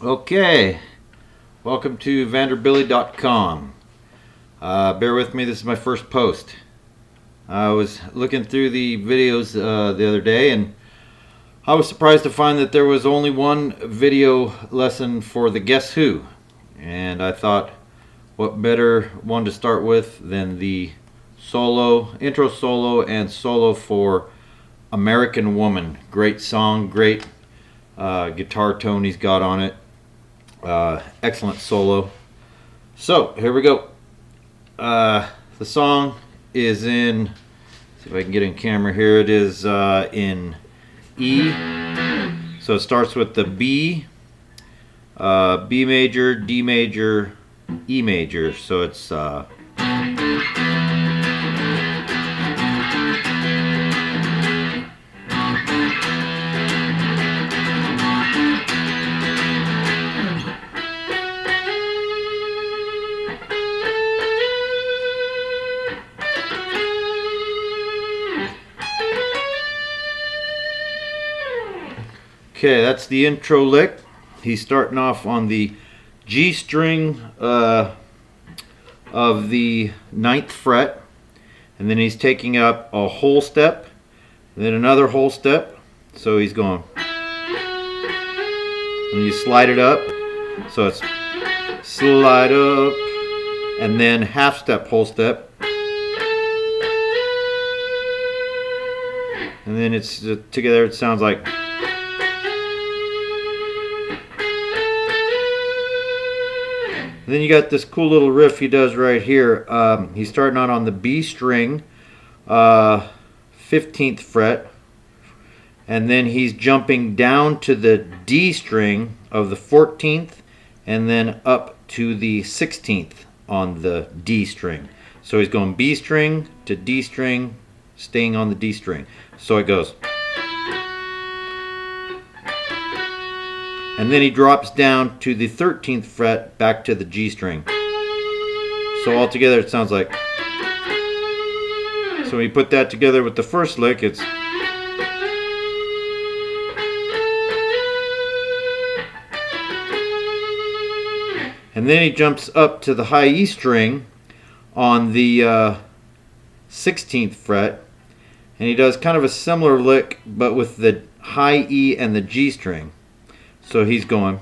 Okay, welcome to vanderbilly.com. Bear with me, this is my first post. I was looking through the videos the other day, and I was surprised to find that there was only one video lesson for the Guess Who. And I thought, what better one to start with than the intro solo and solo for American Woman. Great song, great guitar tone he's got on it. Excellent solo. So here we go. The song is in, see if I can get in camera here. It is in E. So it starts with the B, B major, D major, E major. So it's okay, that's the intro lick. He's starting off on the G string of the 9th fret, and then he's taking up a whole step, and then another whole step. So he's going, and you slide it up, so it's slide up, and then half step, whole step, and then it's together. It sounds like. And then you got this cool little riff he does right here. He's starting out on the B string, 15th fret, and then he's jumping down to the D string of the 14th, and then up to the 16th on the D string. So he's going B string to D string, staying on the D string. So it goes. And then he drops down to the 13th fret, back to the G string. So all together it sounds like. So when you put that together with the first lick, it's. And then he jumps up to the high E string on the 16th fret. And he does kind of a similar lick, but with the high E and the G string. So he's going.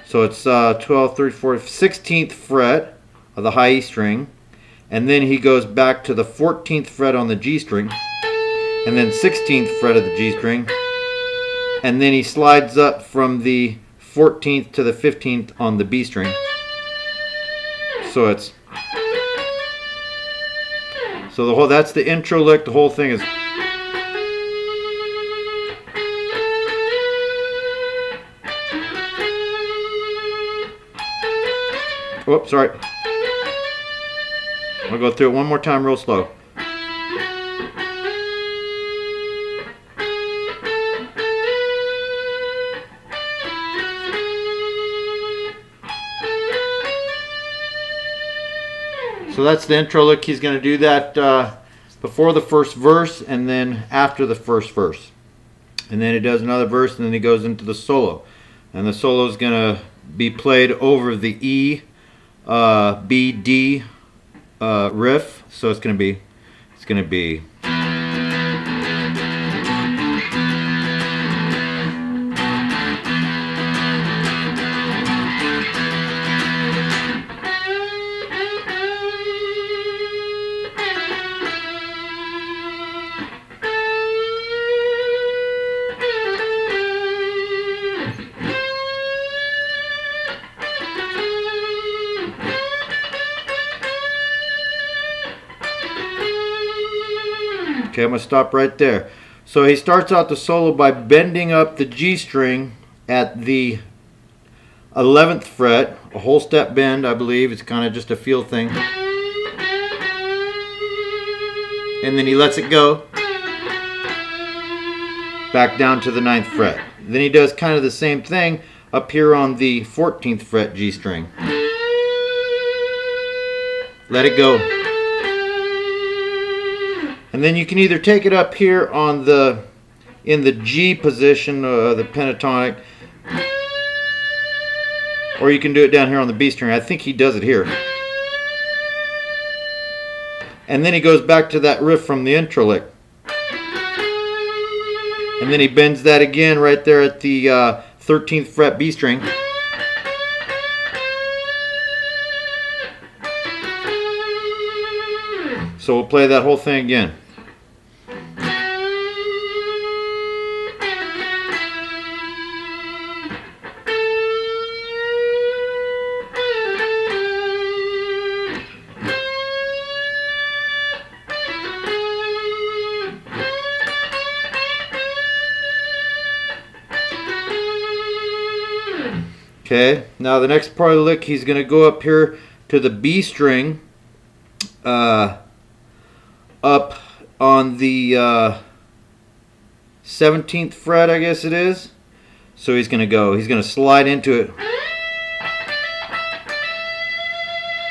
So it's 12, 13, 14, 16th fret of the high E string. And then he goes back to the 14th fret on the G string. And then 16th fret of the G string. And then he slides up from the 14th to the 15th on the B string. So it's. So that's the intro lick. The whole thing is. Whoops, sorry. I'll go through it one more time real slow. So that's the intro lick. He's going to do that before the first verse and then after the first verse. And then he does another verse and then he goes into the solo. And the solo is going to be played over the E, B, D riff. So it's going to be. Okay, I'm going to stop right there. So he starts out the solo by bending up the G string at the 11th fret, a whole step bend, I believe. It's kind of just a feel thing. And then he lets it go back down to the 9th fret. Then he does kind of the same thing up here on the 14th fret G string. Let it go. And then you can either take it up here on the in the G position, the pentatonic, or you can do it down here on the B string. I think he does it here. And then he goes back to that riff from the intro lick. And then he bends that again right there at the 13th fret B string. So we'll play that whole thing again. Okay, now the next part of the lick, he's going to go up here to the B string, up on the 17th fret, I guess it is. So he's going to slide into it,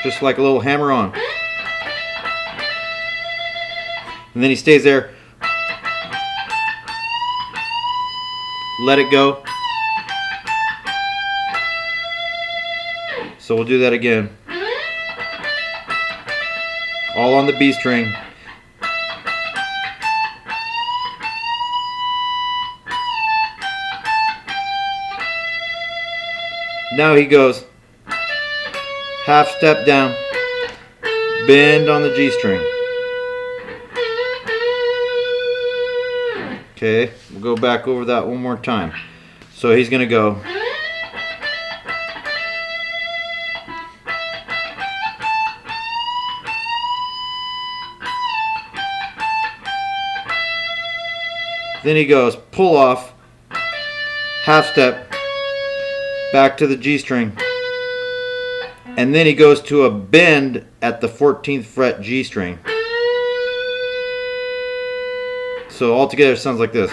just like a little hammer on. And then he stays there. Let it go. So we'll do that again. All on the B string. Now he goes half step down, bend on the G string. Okay, we'll go back over that one more time. So he's going to go. Then he goes pull off, half step, back to the G string. And then he goes to a bend at the 14th fret G string. So altogether it sounds like this.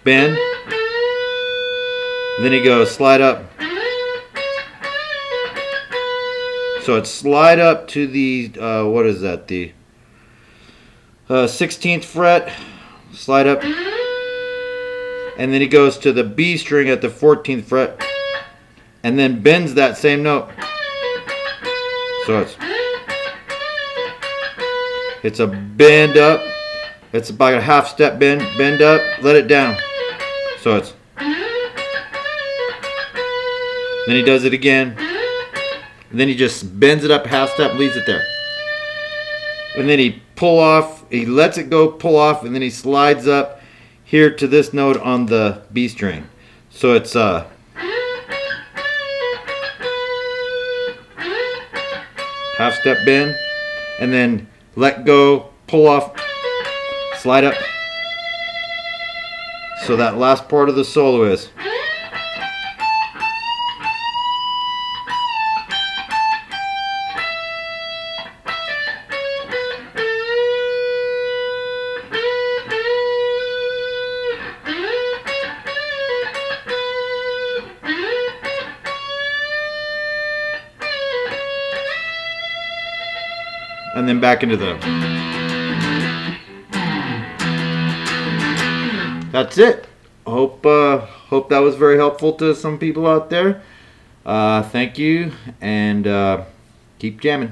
Bend. Then he goes slide up. So it's slide up to the, what is that, the 16th fret, slide up. And then he goes to the B string at the 14th fret, and then bends that same note. So it's a bend up. It's about a half step bend up, let it down. So it's, then he does it again. And then he just bends it up half step, leaves it there. And then he pull off, he lets it go, pull off, and then he slides up here to this note on the B string. So it's half step bend, and then let go, pull off, slide up. So that last part of the solo is. And then back into the. That's it. Hope that was very helpful to some people out there. Thank you, and keep jamming.